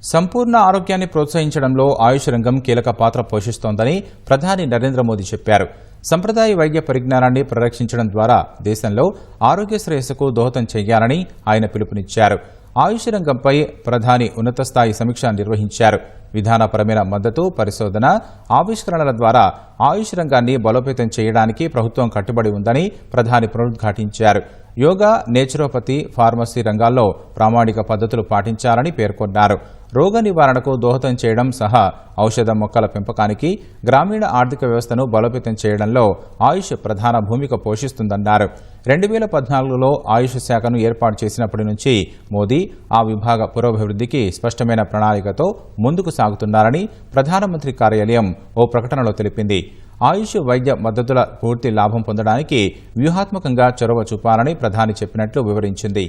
సంపూర్ణ ఆరోగ్యాన్ని ప్రోత్సహించడంలో ఆయుష్ రంగం కీలక పాత్ర పోషిస్తోందని ప్రధాని నరేంద్ర మోదీ చెప్పారు. సంప్రదాయ వైద్య పరిజ్ఞానాన్ని పరిరక్షించడం ద్వారా దేశంలో ఆరోగ్య శ్రేయస్సుకు దోహదం చేయాలని ఆయన పిలుపునిచ్చారు. ఆయుష్ రంగంపై ప్రధాని ఉన్నత స్థాయి సమీక్ష నిర్వహించారు. విధానపరమైన మద్దతు, పరిశోధన, ఆవిష్కరణల ద్వారా ఆయుష్ రంగాన్ని బలోపేతం చేయడానికి ప్రభుత్వం కట్టుబడి ఉందని ప్రధాని పునరుద్ఘాటించారు. యోగా, నేచురోపతి, ఫార్మసీ రంగాల్లో ప్రామాణిక పద్ధతులు పాటించాలని పేర్కొన్నారు. రోగ నివారణకు దోహదం చేయడం సహా ఔషధ మొక్కల పెంపకానికి, గ్రామీణ ఆర్థిక వ్యవస్థను బలోపేతం చేయడంలో ఆయుష్ ప్రధాన భూమిక పోషిస్తుందన్నారు. 2014లో ఆయుష్ శాఖను ఏర్పాటు చేసినప్పటి నుంచి మోదీ ఆ విభాగ పురోభివృద్ధికి స్పష్టమైన ప్రణాళికతో ముందుకు సాగుతున్నారని ప్రధానమంత్రి కార్యాలయం ఓ ప్రకటనలో తెలిపింది. ఆయుష్ వైద్య మద్దతుల పూర్తి లాభం పొందడానికి వ్యూహాత్మకంగా చొరవ చూపాలని ప్రధాని చెప్పినట్లు వివరించింది.